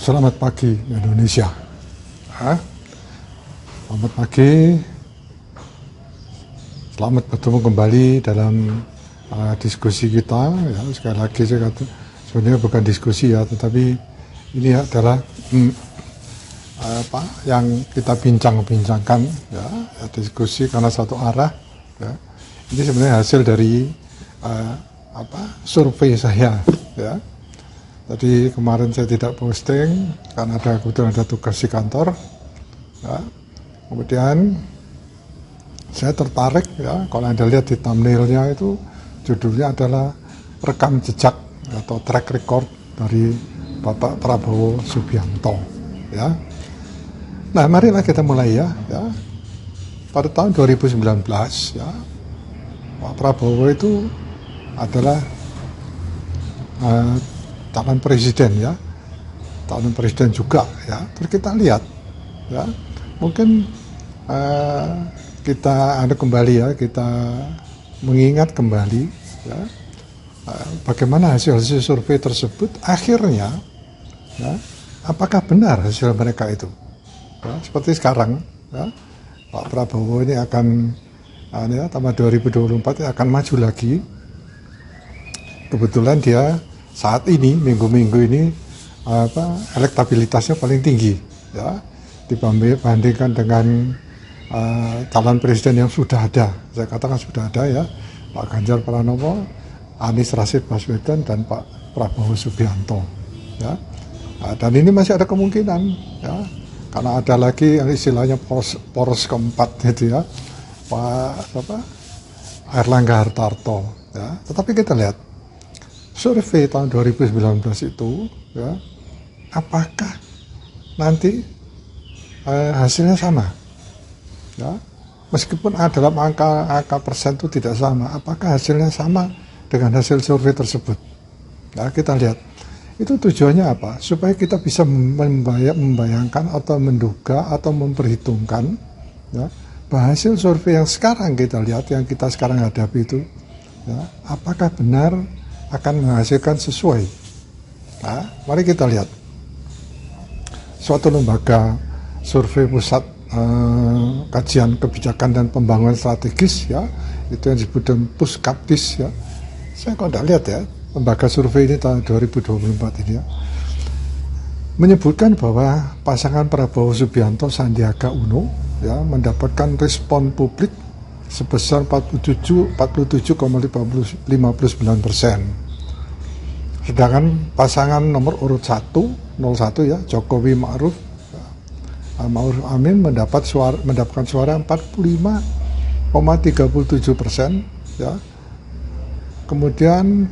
Selamat pagi Indonesia. Selamat pagi. Selamat bertemu kembali dalam diskusi kita. Ya, sekali lagi saya kata, sebenarnya bukan diskusi ya, tetapi ini adalah yang kita bincang-bincangkan ya, diskusi karena satu arah. Ya. Ini sebenarnya hasil dari survei saya. Ya. Tadi kemarin saya tidak posting karena kebetulan ada tugas di kantor. Ya. Kemudian saya tertarik ya, kalau Anda lihat di thumbnailnya itu judulnya adalah rekam jejak atau track record dari Bapak Prabowo Subianto. Ya. Nah, marilah kita mulai ya. Pada tahun 2019 ya, Pak Prabowo itu adalah calon presiden ya, calon presiden juga ya. Terus kita lihat ya, mungkin kita ada kembali ya, kita mengingat kembali ya, bagaimana hasil survei tersebut akhirnya ya, apakah benar hasil mereka itu ya, seperti sekarang ya, Pak Prabowo ini akan ya, tahun 2024 akan maju lagi. Kebetulan dia saat ini minggu-minggu ini elektabilitasnya paling tinggi ya, dibandingkan dengan calon presiden yang sudah ada. Saya katakan sudah ada ya, Pak Ganjar Pranowo, Anies Rashid Baswedan, dan Pak Prabowo Subianto ya. Dan ini masih ada kemungkinan ya, karena ada lagi yang istilahnya poros keempat gitu ya, Pak Airlangga Hartarto ya. Tetapi kita lihat survei tahun 2019 itu ya, apakah nanti hasilnya sama ya, meskipun dalam angka persen itu tidak sama, apakah hasilnya sama dengan hasil survei tersebut ya. Kita lihat itu tujuannya apa, supaya kita bisa membayangkan atau menduga atau memperhitungkan ya, bahwa hasil survei yang sekarang kita lihat, yang kita sekarang hadapi itu ya, apakah benar akan menghasilkan sesuai. Nah, mari kita lihat suatu lembaga survei pusat kajian kebijakan dan pembangunan strategis ya, itu yang disebut dengan Puskaptis ya. Saya kok tidak lihat ya, lembaga survei ini tahun 2024 ini ya, menyebutkan bahwa pasangan Prabowo Subianto Sandiaga Uno ya mendapatkan respon publik sebesar 47,59%. Sedangkan pasangan nomor urut 01 ya, Jokowi Ma'ruf Amin mendapatkan suara 45,37% ya. Kemudian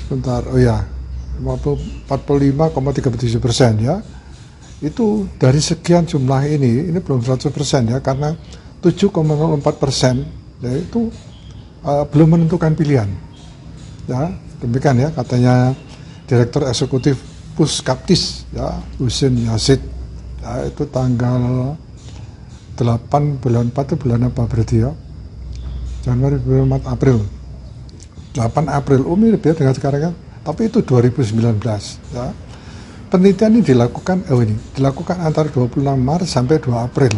45,37% ya. Itu dari sekian jumlah ini belum 100% ya, karena 7,04% ya, itu belum menentukan pilihan ya. Demikian ya katanya Direktur Eksekutif Puskaptis ya, Husin Yazid ya, itu tanggal 8 bulan 4 itu bulan apa berarti ya, Januari, Februari, Maret, April, 8 April mirip ya dengan sekarang kan, tapi itu 2019 ya. Penelitian ini dilakukan antara 26 Maret sampai 2 April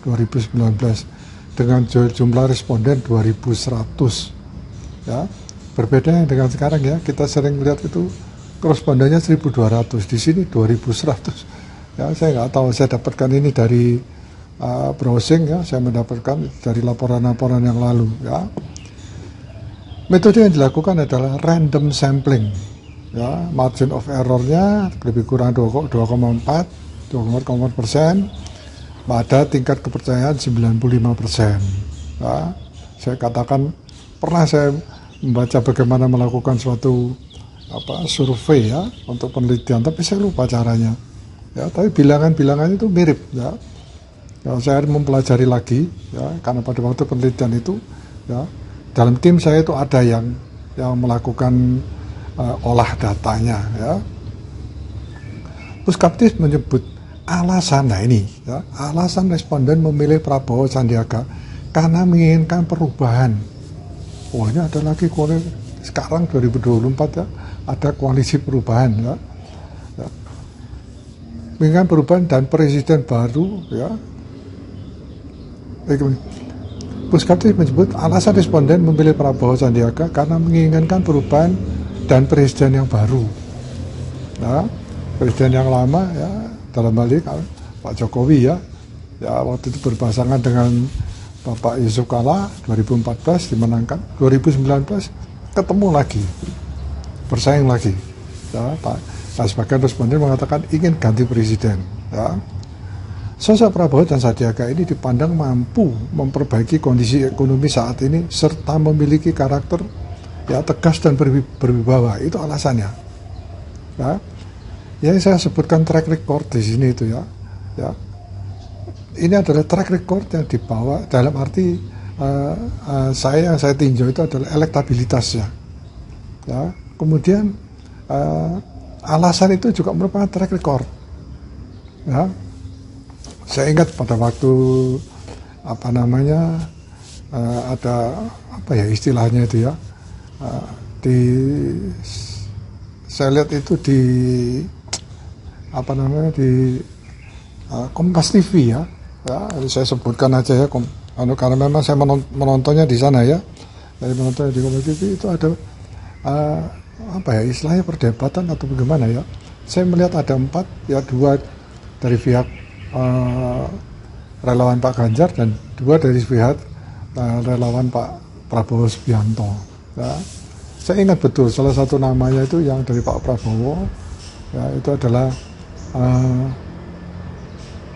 2019 dengan jumlah responden 2100 ya. Berbeda dengan sekarang ya, kita sering lihat itu respondennya 1200, di sini 2100 ya. Saya nggak tahu, saya dapatkan ini dari browsing ya, saya mendapatkan dari laporan-laporan yang lalu ya. Metode yang dilakukan adalah random sampling ya, margin of errornya lebih kurang 2,4% pada tingkat kepercayaan 95% ya. Saya katakan pernah saya membaca bagaimana melakukan suatu survei ya untuk penelitian, tapi saya lupa caranya ya, tapi bilangan-bilangannya itu mirip ya. Saya mempelajari lagi ya, karena pada waktu penelitian itu ya, dalam tim saya itu ada yang melakukan olah datanya ya. Puskaptis menyebut alasan alasan responden memilih Prabowo Sandiaga karena menginginkan perubahan. Ini ada lagi sekarang 2024 ya, ada koalisi perubahan ya. menginginkan perubahan dan presiden baru, ya. Puskaptis menyebut alasan responden memilih Prabowo Sandiaga karena menginginkan perubahan dan presiden yang baru. Nah, presiden yang lama, ya, dalam hal ini Pak Jokowi, ya waktu itu berpasangan dengan Bapak Yusuf Kala 2014 dimenangkan, 2019 ketemu lagi, bersaing lagi, ya. Nah, sebagian responden mengatakan ingin ganti presiden, ya. Sosok Prabowo dan Sandiaga ini dipandang mampu memperbaiki kondisi ekonomi saat ini serta memiliki karakter, ya, tegas dan berwibawa. Itu alasannya. Ya, yang saya sebutkan track record di sini itu, ya. Ini adalah track record yang dibawa dalam arti yang saya tinjau itu adalah elektabilitasnya. Ya, kemudian alasan itu juga merupakan track record. Ya. Saya ingat pada waktu ada istilahnya itu, ya, saya lihat itu di Kompas TV, ya, saya sebutkan aja, ya, karena memang saya menontonnya di sana, ya. Dari menontonnya di Kompas TV itu ada istilahnya perdebatan atau bagaimana, ya. Saya melihat ada 4, ya, 2 dari pihak relawan Pak Ganjar dan 2 dari pihak relawan Pak Prabowo Subianto. Ya. Saya ingat betul salah satu namanya itu yang dari Pak Prabowo, ya, itu adalah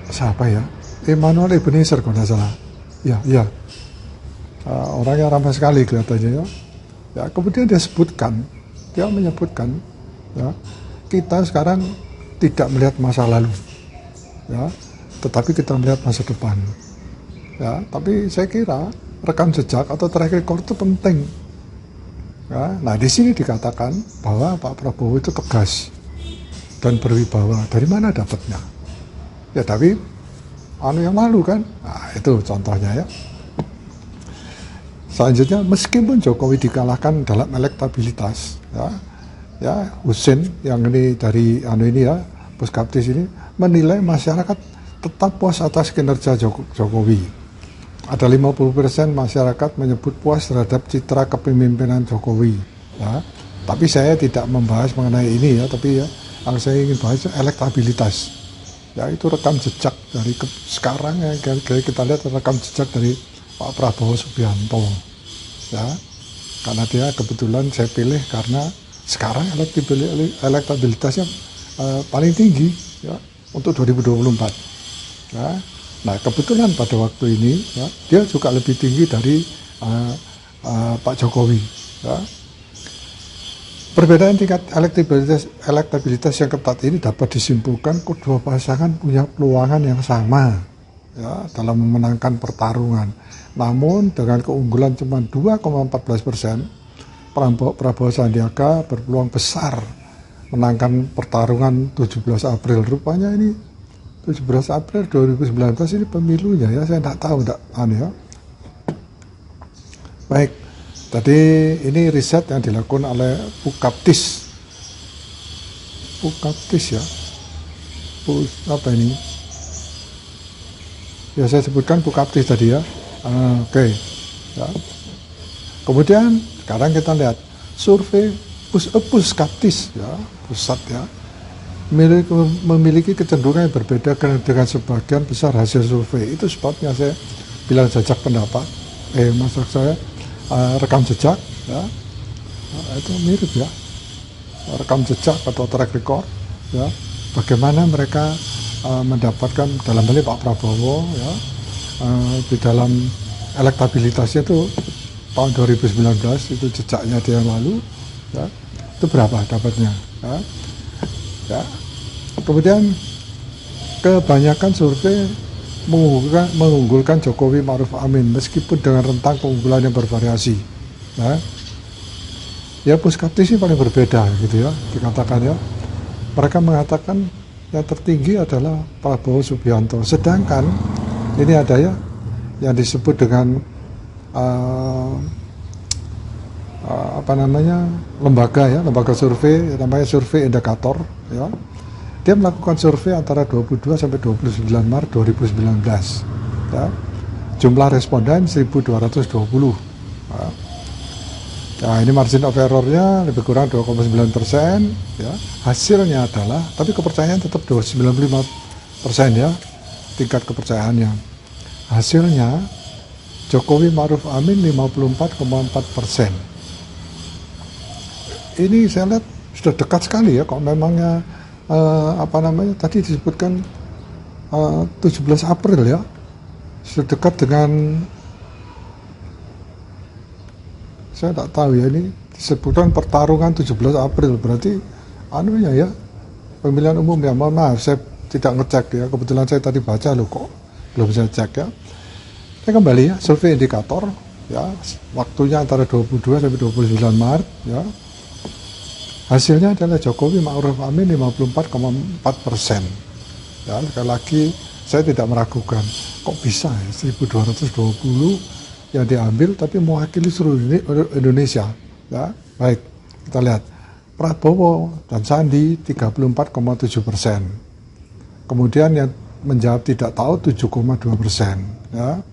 siapa, ya? Emmanuel Ebenezer kalau tidak salah. Ya. Orangnya ramah sekali kelihatannya, ya. Ya, kemudian dia menyebutkan, ya, kita sekarang tidak melihat masa lalu, ya, tetapi kita melihat masa depan, ya. Tapi saya kira rekam jejak atau track record itu penting, ya. Nah, di sini dikatakan bahwa Pak Prabowo itu tegas dan berwibawa. Dari mana dapatnya? Ya, tapi yang lalu kan. Nah, itu contohnya, ya. Selanjutnya, meskipun Jokowi dikalahkan dalam elektabilitas, ya, Husin yang ini dari ya, Puskaptis ini menilai masyarakat tetap puas atas kinerja Jokowi. Ada 50% masyarakat menyebut puas terhadap citra kepemimpinan Jokowi, ya. Tapi saya tidak membahas mengenai ini, ya, tapi, ya, yang saya ingin bahas itu elektabilitas, ya. Itu rekam jejak dari sekarang, ya, kita lihat rekam jejak dari Pak Prabowo Subianto, ya, karena dia kebetulan saya pilih karena sekarang elektabilitasnya paling tinggi, ya, untuk 2024. Ya. Nah, kebetulan pada waktu ini, ya, dia juga lebih tinggi dari Pak Jokowi, ya. Perbedaan tingkat elektabilitas yang ketat ini dapat disimpulkan kedua pasangan punya peluangan yang sama, ya, dalam memenangkan pertarungan. Namun dengan keunggulan cuma 2,14%, Prabowo Sandiaga berpeluang besar menangkan pertarungan 17 April. Rupanya ini 17 April 2019 ini pemilunya, ya. Saya tidak tahu, ya. Baik, tadi ini riset yang dilakukan oleh Puskaptis, ya. Apa ini? Ya, saya sebutkan Puskaptis tadi, ya. Oke. Ya. Kemudian sekarang kita lihat survei Puskaptis, ya, pusat, ya, memiliki kecenderungan yang berbeda dengan sebagian besar hasil survei. Itu sebabnya saya bilang jejak pendapat, maksud saya rekam jejak, ya. Itu mirip, ya, rekam jejak atau track record, ya, bagaimana mereka mendapatkan dalam hal Pak Prabowo, ya, di dalam elektabilitasnya itu tahun 2019 itu jejaknya dia yang lalu, ya, itu berapa dapatnya, ya. Ya. Kemudian kebanyakan survei mengunggulkan Jokowi Ma'ruf Amin meskipun dengan rentang keunggulan yang bervariasi. Ya, Puskaptis ini paling berbeda, gitu, ya, dikatakan, ya. Mereka mengatakan yang tertinggi adalah Prabowo Subianto. Sedangkan ini ada, ya, yang disebut dengan lembaga survei, namanya survei indikator, ya. Dia melakukan survei antara 22 sampai 29 Maret 2019. Ya. Jumlah responden 1.220. Nah, ini margin of error-nya lebih kurang 2,9%. Ya. Hasilnya adalah, tapi kepercayaan tetap 95% ya, tingkat kepercayaannya. Hasilnya Jokowi Ma'ruf Amin 54,4%. Ini saya lihat sudah dekat sekali ya, kok memangnya tadi disebutkan 17 April ya, sudah dekat dengan, saya tak tahu ya, ini disebutkan pertarungan 17 April, berarti ya pemilihan umum ya, mohon maaf saya tidak ngecek ya, kebetulan saya tadi baca loh kok belum saya cek ya. Saya kembali ya, survei indikator ya, waktunya antara 22 sampai 29 Maret ya. Hasilnya adalah Jokowi Ma'ruf Amin 54,4%. Ya, sekali lagi saya tidak meragukan, kok bisa ya 1.220 yang diambil tapi mewakili seluruh Indonesia. Ya, baik, kita lihat Prabowo dan Sandi 34,7%. Kemudian yang menjawab tidak tahu 7,2%. Ya,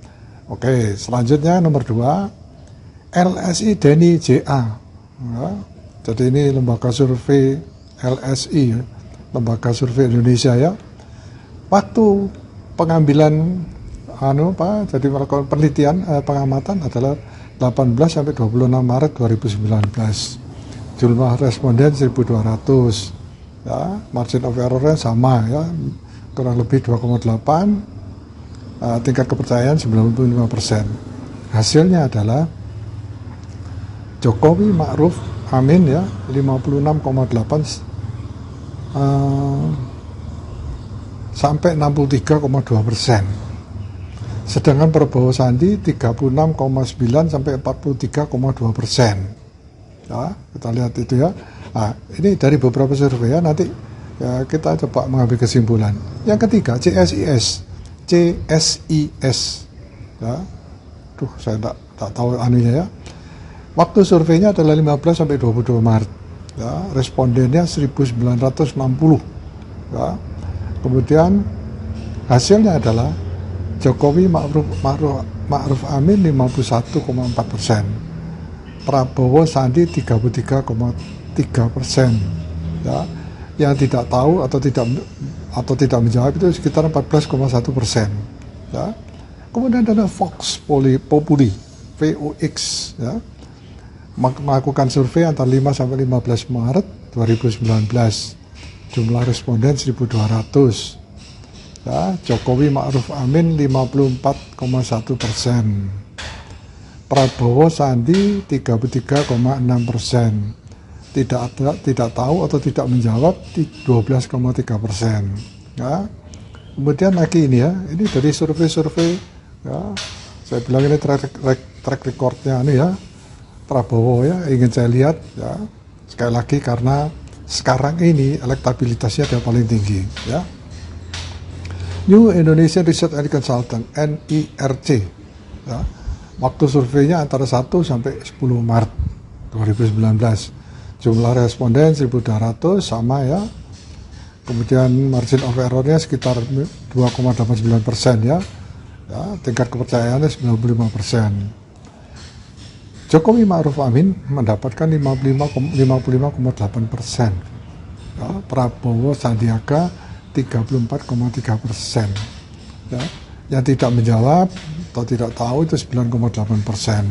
oke, selanjutnya nomor 2 LSI Denny JA. Ya, jadi ini lembaga survei LSI, lembaga survei Indonesia ya. Waktu pengambilan jadi melakukan penelitian pengamatan adalah 18 sampai 26 Maret 2019. Jumlah responden 1.200. Ya, margin of error-nya sama ya, kurang lebih 2,8. Tingkat kepercayaan 95%. Hasilnya adalah Jokowi Ma'ruf Amin ya 56,8 sampai 63,2%. Sedangkan Prabowo Sandi 36,9 sampai 43,2%. Ya, kita lihat itu ya. Nah, ini dari beberapa survei ya, nanti ya, kita coba mengambil kesimpulan. Yang ketiga CSIS. Ya. Saya tak tahu anunya ya. Waktu surveinya adalah 15 sampai 22 Maret. Ya, respondennya 1960. Ya. Kemudian hasilnya adalah Jokowi Ma'ruf Amin 51,4%. Prabowo Sandi 33,3%. Ya. Yang tidak tahu atau tidak menjawab itu sekitar 14,1%. Ya. Kemudian ada Vox Populi, VOX ya, melakukan survei antara 5 sampai 15 Maret 2019. Jumlah responden 1.200. Ya, Jokowi Ma'ruf Amin 54,1%. Prabowo Sandi 33,6%. Tidak tahu atau tidak menjawab 12,3%. Ya. Kemudian lagi ini ya, ini dari survei-survei ya, saya bilang ini track recordnya ini ya, Prabowo ya, ingin saya lihat ya, sekali lagi karena sekarang ini elektabilitasnya yang paling tinggi ya. New Indonesian Research and Consultant NIRC ya, waktu surveinya antara 1 sampai 10 Maret 2019. Jumlah responden 1.200 sama ya. Kemudian margin of error-nya sekitar 2,89% ya. Ya, tingkat kepercayaannya 95%. Jokowi Ma'ruf Amin mendapatkan 55,8%. Ya, Prabowo Sandiaga 34,3%. Ya, yang tidak menjawab atau tidak tahu itu 9,8%.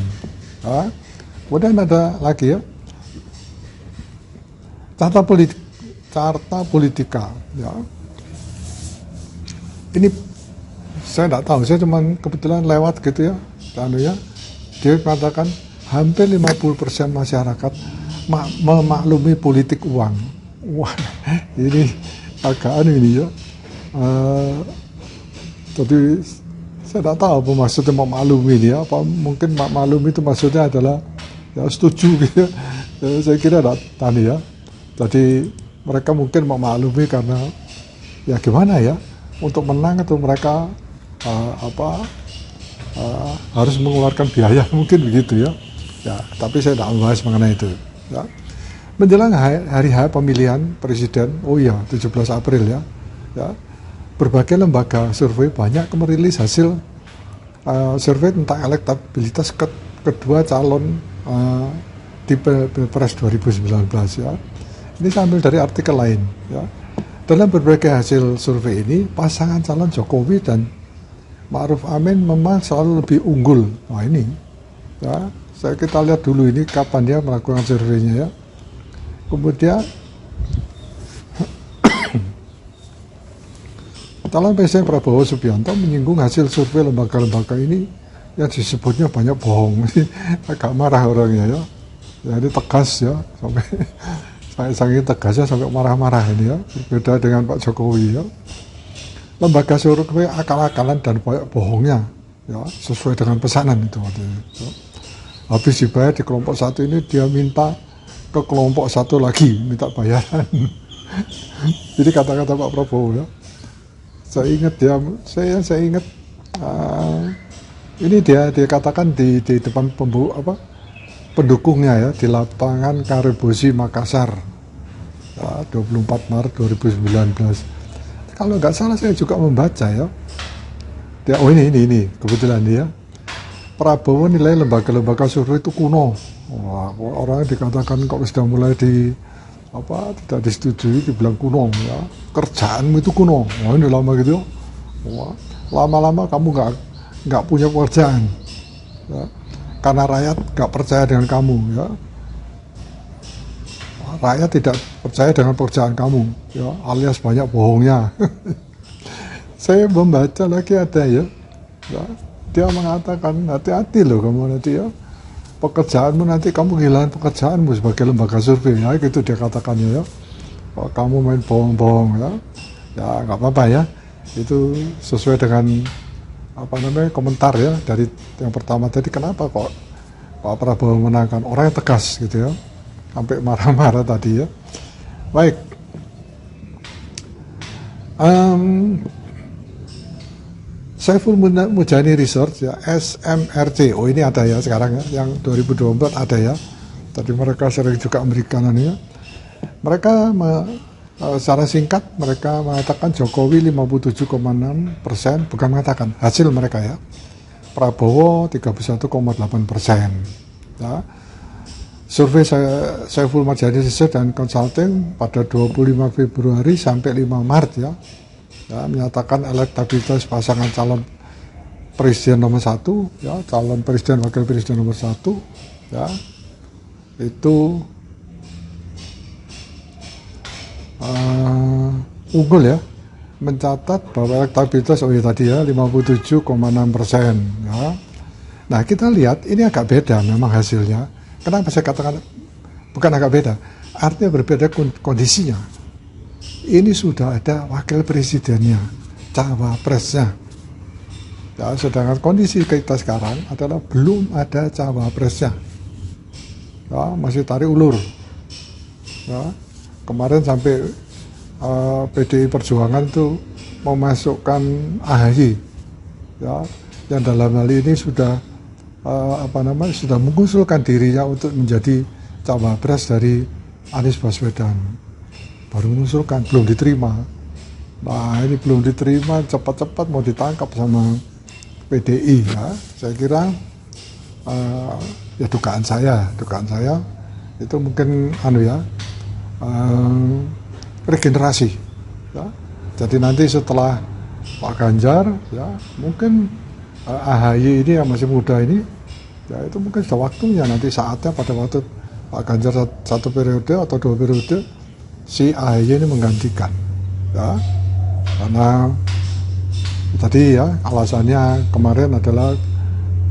Ya. Kemudian ada lagi ya, Carta Politika ya. Ini saya tidak tahu, saya cuma kebetulan lewat gitu ya, ya. Dia mengatakan hampir 50% masyarakat memaklumi politik uang. Wah, ini agak aneh ini ya. Jadi saya tidak tahu apa maksudnya memaklumi ini ya. Apa mungkin maklumi itu maksudnya adalah ya setuju gitu ya. Saya kira tidak tani ya. Jadi mereka mungkin memaklumi karena ya gimana ya, untuk menang itu mereka harus mengeluarkan biaya mungkin begitu ya. Ya, tapi saya tidak membahas mengenai itu. Ya. Menjelang hari H pemilihan presiden, oh iya 17 April ya, berbagai lembaga survei banyak merilis hasil survei tentang elektabilitas kedua calon di Pilpres 2019 ya. Ini saya ambil dari artikel lain ya. Dalam berbagai hasil survei ini, pasangan calon Jokowi dan Ma'ruf Amin memang selalu lebih unggul. Nah ini ya, kita lihat dulu ini kapan dia melakukan surveinya ya. Kemudian calon presiden Prabowo Subianto menyinggung hasil survei lembaga-lembaga ini yang disebutnya banyak bohong. Agak marah orangnya ya. Jadi tegas ya, sampai saking tegasnya sampai marah-marah ini ya. Berbeda dengan Pak Jokowi ya. Lembaga survei akal-akalan dan banyak bohongnya ya, sesuai dengan pesanan itu ya. Habis dibayar di kelompok satu ini, dia minta ke kelompok satu lagi minta bayaran. Jadi kata-kata Pak Prabowo ya, saya ingat ya, saya ingat ini dia katakan di depan pendukungnya ya, di lapangan Karibosi Makassar ya, 24 Maret 2019. Kalau nggak salah saya juga membaca ya, oh ini kebetulan dia, Prabowo nilai lembaga-lembaga survei itu kuno. Wah, orang dikatakan kok sudah mulai tidak disetujui, dibilang kuno ya. Kerjaanmu itu kuno. Wah, ini lama gitu. Wah, lama-lama kamu nggak punya pekerjaan. Ya. Karena rakyat nggak percaya dengan kamu ya. Rakyat tidak percaya dengan pekerjaan kamu ya, alias banyak bohongnya. Saya membaca lagi ada ya. Dia mengatakan hati-hati loh kamu nanti ya. Pekerjaanmu nanti kamu kehilangan pekerjaanmu sebagai lembaga survei ya, gitu dia katakannya ya. Kalau kamu main bohong-bohong ya, ya nggak apa-apa ya. Itu sesuai dengan komentar ya dari yang pertama tadi, kenapa kok Pak Prabowo menangkan, orang yang tegas gitu ya, sampai marah-marah tadi ya. Baik, Saiful Mujani Research ya, SMRC, oh ini ada ya sekarang ya, yang 2024 ada ya. Tadi mereka sering juga memberikan ya. Mereka secara singkat mereka mengatakan Jokowi 57,6%, bukan mengatakan, hasil mereka ya. Prabowo 31,8%. Ya. Survei Saiful Mujani Research dan Consulting pada 25 Februari sampai 5 Maret ya. Ya, menyatakan elektabilitas pasangan calon presiden nomor 1 ya, calon presiden wakil presiden nomor 1 ya, itu unggul ya, mencatat bahwa elektabilitas tadi ya 57,6% ya. Nah kita lihat ini agak beda memang hasilnya. Kenapa saya katakan bukan agak beda, artinya berbeda kondisinya. Ini sudah ada wakil presidennya, cawapresnya. Ya, sedangkan kondisi kita sekarang adalah belum ada cawapresnya. Ya, masih tarik ulur. Ya, kemarin sampai PDI Perjuangan itu memasukkan AHY. Ya, yang dalam hal ini sudah sudah mengusulkan dirinya untuk menjadi cawapres dari Anies Baswedan. Baru mengusulkan, belum diterima. Nah ini belum diterima, cepat-cepat mau ditangkap sama PDI ya. Saya kira ya dugaan saya itu mungkin regenerasi ya. Jadi nanti setelah Pak Ganjar ya, mungkin AHY ini yang masih muda ini ya, itu mungkin sudah waktunya, nanti saatnya pada waktu Pak Ganjar satu periode atau 2 periode, si AHY ini menggantikan ya, karena tadi ya alasannya kemarin adalah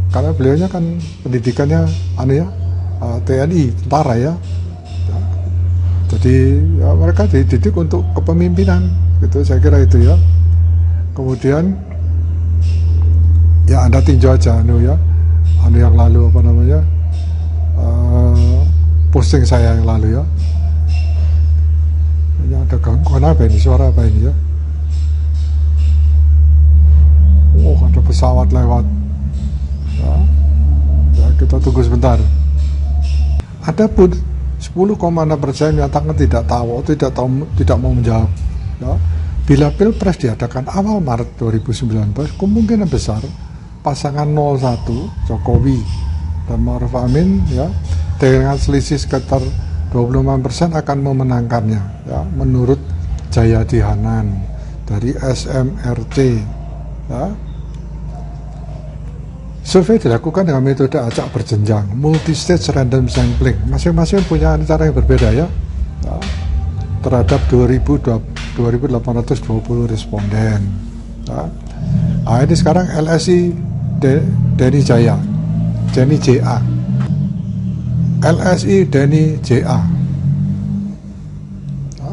karena beliaunya kan pendidikannya TNI, tentara ya. Jadi ya, mereka dididik untuk kepemimpinan gitu, saya kira itu ya. Kemudian ya Anda tinjau aja yang lalu posting saya yang lalu ya. Ini ada gangguan apa ini, suara apa ini ya? Oh, ada pesawat lewat ya, kita tunggu sebentar. Adapun 10,6% menyatakan tidak tahu, tidak mau menjawab. Ya. Bila Pilpres diadakan awal Maret 2019, kemungkinan besar pasangan 01 Jokowi dan Ma'ruf Amin ya dengan selisih sekitar 25% akan memenangkannya ya, menurut Jayadi Hanan dari SMRC ya. Survei dilakukan dengan metode acak berjenjang, multi-stage random sampling. Masing-masing punya cara yang berbeda ya, terhadap 2.820 responden. Ya. Nah, ini sekarang LSI Denny Jaya, Denny JA, LSI Denny JA. Ya.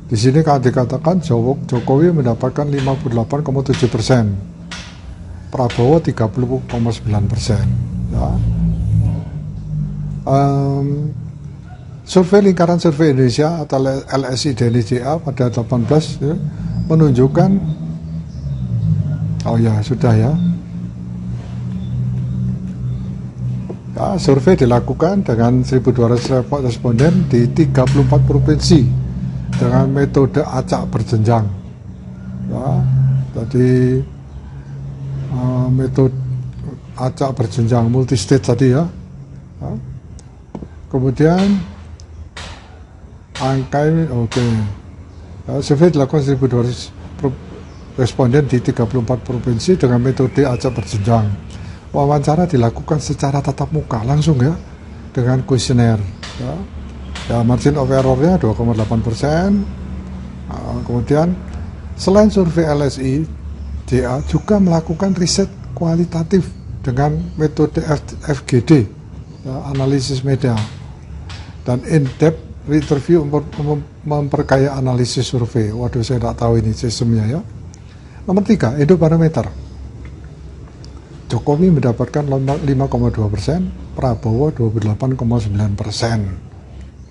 Di sini kan dikatakan Jokowi mendapatkan 58,7%. Prabowo 30,9%. Ya. Survei Lingkaran Survei Indonesia atau LSI Denny JA pada 18 ya, menunjukkan, oh ya sudah ya. Ya, survei dilakukan dengan 1.200 responden di 34 provinsi dengan metode acak berjenjang. Ya, jadi metode acak berjenjang multi-stage tadi ya. Ya. Kemudian angka ini oke. Ya, survei dilakukan 1.200 responden di 34 provinsi dengan metode acak berjenjang. Wawancara dilakukan secara tatap muka langsung ya, dengan kuesioner. Ya. Ya, margin of error-nya 2,8%. Kemudian selain survei LSI JA juga melakukan riset kualitatif dengan metode FGD, ya, analisis media, dan in-depth interview memperkaya analisis survei. Waduh, saya tidak tahu ini sistemnya ya. Nomor 3, Indobarometer. Jokowi mendapatkan 5,2%, Prabowo 28,9%.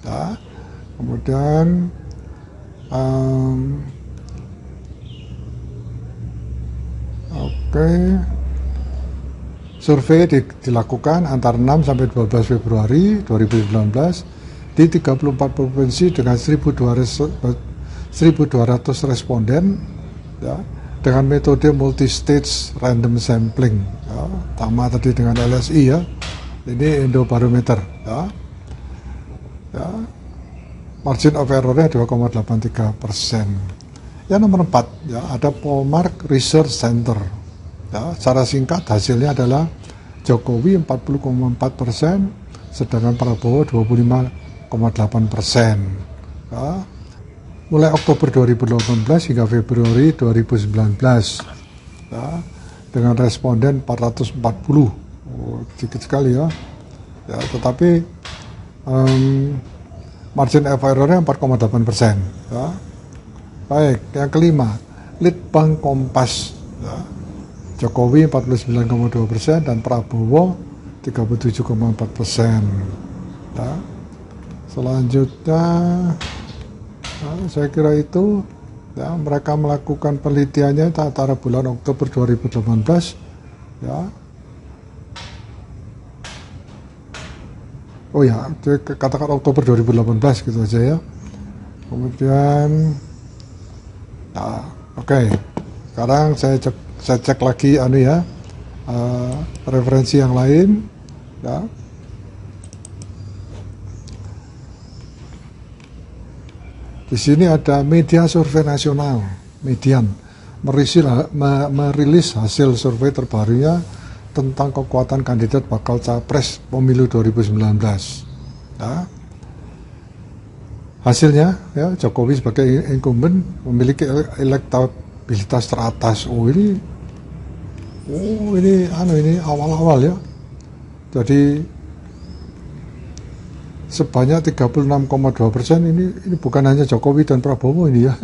Ya. Kemudian survei dilakukan antara 6 sampai 12 Februari 2019 di 34 provinsi dengan 1.200 responden ya, dengan metode multi-stage random sampling ya, sama tadi dengan LSI ya, ini Indobarometer ya. Ya, margin of error-nya 2,83%. Yang nomor 4 ya, ada Polmark Research Center ya, secara singkat hasilnya adalah Jokowi 40,4%, sedangkan Prabowo 25,8%. Ya. Mulai Oktober 2018 hingga Februari 2019 ya, dengan responden 440, sedikit sekali ya. Ya, tetapi margin of error-nya 4,8%. Ya. Baik, yang kelima, Litbang Kompas. Ya. Jokowi 49,2% dan Prabowo 37,4%. Ya. Selanjutnya, saya kira itu ya, mereka melakukan penelitiannya antara bulan Oktober 2018. Ya. Oh ya, katakan Oktober 2018 gitu aja ya. Kemudian nah, oke. Sekarang saya cek lagi referensi yang lain ya. Di sini ada Media Survei Nasional, Median, merilis hasil survei terbarunya tentang kekuatan kandidat bakal capres pemilu 2019 ya. Hasilnya ya, Jokowi sebagai incumbent memiliki elektabilitas teratas. Ini awal-awal ya. Jadi sebanyak 36,2%, ini bukan hanya Jokowi dan Prabowo ini ya.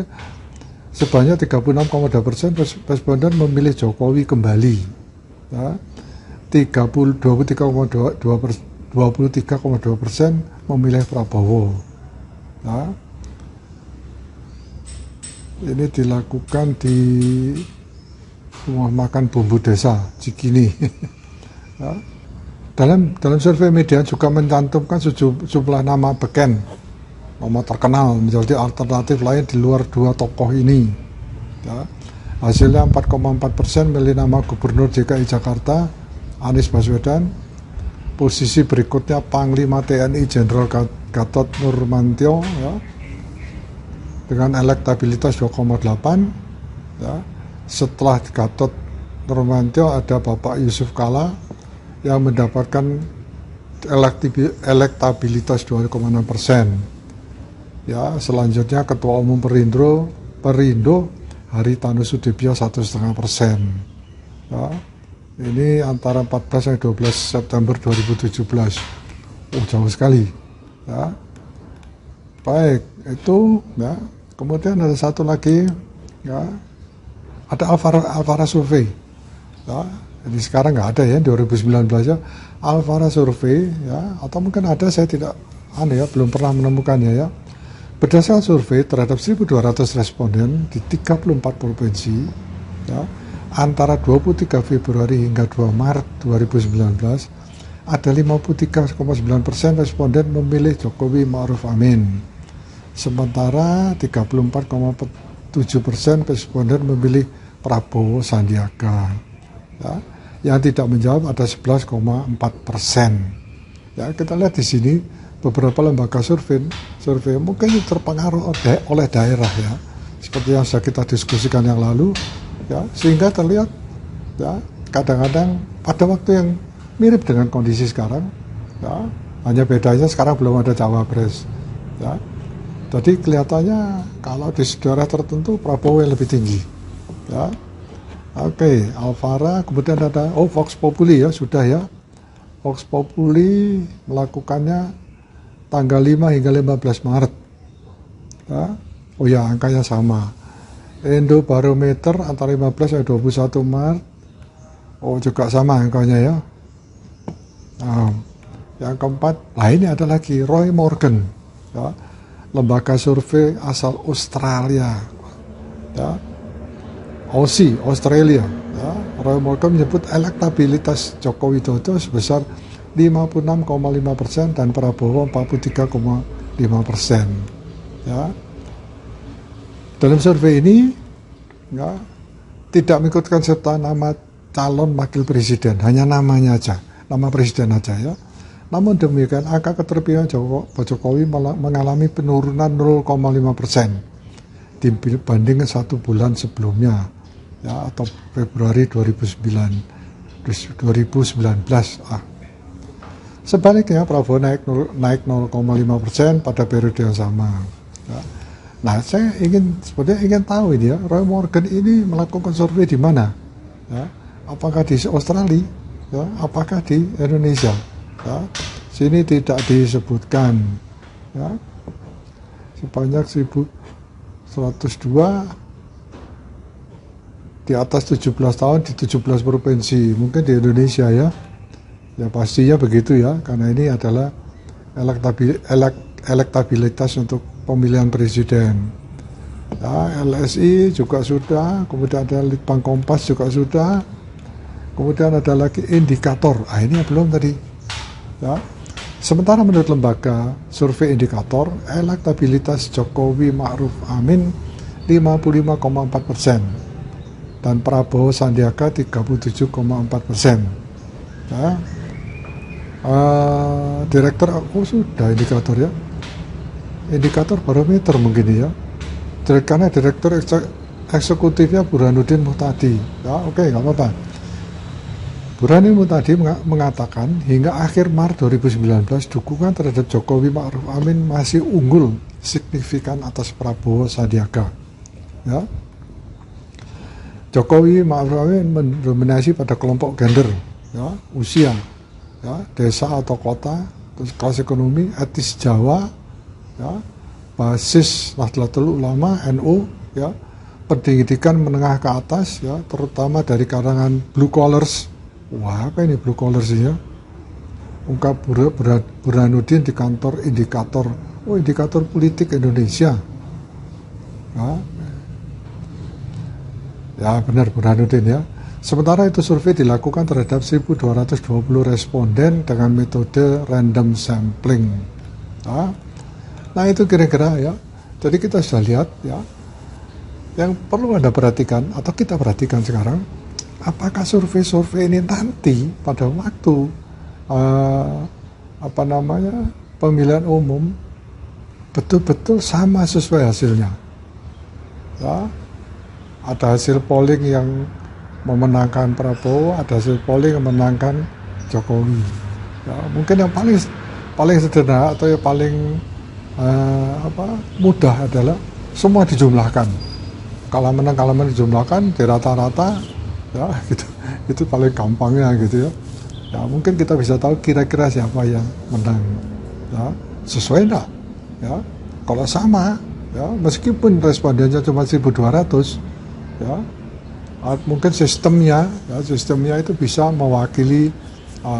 Sebanyak 36,2% responden memilih Jokowi kembali. Ya. 23,2% memilih Prabowo. Nah, ini dilakukan di rumah makan Bumbu Desa Cikini. Nah, dalam survei media juga mencantumkan sejumlah nama beken, nama terkenal menjadi alternatif lain di luar dua tokoh ini. Ya. Hasilnya 4,4% milih nama Gubernur DKI Jakarta Anies Baswedan. Posisi berikutnya Panglima TNI Jenderal Gatot Nurmantio, ya, dengan elektabilitas 2,8. Ya. Setelah Gatot Nurmantio ada Bapak Yusuf Kala yang mendapatkan elektabilitas 2,6%. Ya, selanjutnya Ketua Umum Perindo Haritanu Sudibyo 1,5%. Ya, ini antara 14 sampai 12 September 2017. Jauh sekali. Ya. Baik, itu ya. Kemudian ada satu lagi, ya. Ada Alfara Survei. Ya. Jadi sekarang nggak ada ya, 2019 ya. Alfara Survei, ya, atau mungkin ada, saya tidak belum pernah menemukannya ya. Berdasarkan survei terhadap 1.200 responden di 34 provinsi, ya, antara 23 Februari hingga 2 Maret 2019, ada 53,9% responden memilih Jokowi Ma'ruf Amin. Sementara 34,7% responden memilih Prabowo Sandiaga. Ya, yang tidak menjawab ada 11,4%. Ya, kita lihat di sini beberapa lembaga survei mungkin terpengaruh oleh daerah ya, seperti yang sudah kita diskusikan yang lalu ya, sehingga terlihat ya kadang-kadang pada waktu yang mirip dengan kondisi sekarang ya, hanya bedanya sekarang belum ada cawapres ya. Jadi kelihatannya kalau di daerah tertentu Prabowo yang lebih tinggi ya. Oke, Alfara, kemudian ada Vox Populi ya, sudah ya. Vox Populi melakukannya tanggal 5 hingga 15 Maret. Ya. Oh ya, angkanya sama. Indobarometer antara 15 dan 21 Maret. Oh, juga sama angkanya ya. Nah, yang keempat, ini ada lagi Roy Morgan. Ya. Lembaga survei asal Australia. Ya. Aussie, Australia. Ya. Roy Morgan menyebut elektabilitas Joko Widodo sebesar 56,5% dan Prabowo 43,5%. Ya. Dalam survei ini ya, tidak mengikutkan serta nama calon wakil presiden, hanya namanya aja, nama presiden aja ya. Namun demikian angka keterpilihan Jokowi mengalami penurunan 0,5% dibanding 1 bulan sebelumnya ya, atau Februari 2019. Sebaliknya Prabowo naik 0,5% pada periode yang sama. Ya. Nah, saya sebenarnya ingin tahu ini ya, Roy Morgan ini melakukan survei di mana? Ya. Apakah di Australia? Ya. Apakah di Indonesia? Ya. Sini tidak disebutkan. Ya. Sebanyak 1.102 di atas 17 tahun di 17 provinsi, mungkin di Indonesia ya. Ya pastinya begitu ya, karena ini adalah elektabilitas untuk pemilihan presiden. Ya, LSI juga sudah, kemudian ada Litbang Kompas juga sudah, kemudian ada lagi indikator. Ini yang belum tadi. Ya. Sementara menurut lembaga survei indikator, elektabilitas Jokowi Ma'ruf Amin 55,4% dan Prabowo Sandiaga 37,4%. Ya. Direktur sudah indikator ya, indikator barometer mungkin ya, karena direktur eksekutifnya Burhanuddin Muhtadi ya. Oke, nggak apa-apa. Burhanuddin Muhtadi mengatakan hingga akhir Maret 2019 dukungan terhadap Jokowi Ma'ruf Amin masih unggul signifikan atas Prabowo Sandiaga ya. Jokowi Ma'ruf Amin mendominasi pada kelompok gender ya, usia ya, desa atau kota, terus kelas ekonomi, etnis Jawa, ya, basis Nahdlatul Ulama NU, ya, pendidikan menengah ke atas, ya, terutama dari kalangan blue collars. Wah, apa ini blue collars ya? Ungkap Burhanuddin di kantor indikator, indikator politik Indonesia. Ya, ya benar Burhanuddin ya. Sementara itu survei dilakukan terhadap 1.220 responden dengan metode random sampling. Nah itu kira-kira ya. Jadi kita sudah lihat ya. Yang perlu Anda perhatikan atau kita perhatikan sekarang, apakah survei-survei ini nanti pada waktu pemilihan umum betul-betul sama sesuai hasilnya. Ya, ada hasil polling yang memenangkan Prabowo, ada hasil polling yang memenangkan Jokowi. Ya, mungkin yang paling sederhana atau yang paling mudah adalah semua dijumlahkan. Kalau menang dijumlahkan di rata-rata, ya gitu. Itu paling gampangnya gitu ya. Ya mungkin kita bisa tahu kira-kira siapa yang menang. Ya, sesuai enggak? Ya, kalau sama, ya meskipun respondennya cuma 1.200, ya mungkin sistemnya itu bisa mewakili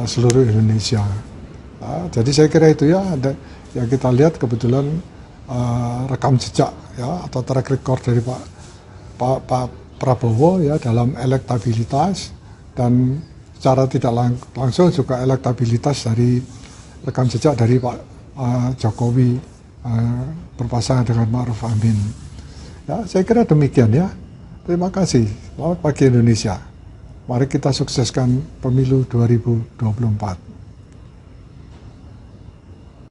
seluruh Indonesia. Jadi saya kira itu ya, ada yang kita lihat kebetulan rekam jejak ya atau track record dari Pak Prabowo ya dalam elektabilitas, dan secara tidak langsung juga elektabilitas dari rekam jejak dari Pak Jokowi berpasangan dengan Ma'ruf Amin. Ya, saya kira demikian ya. Terima kasih. Selamat pagi Indonesia. Mari kita sukseskan pemilu 2024.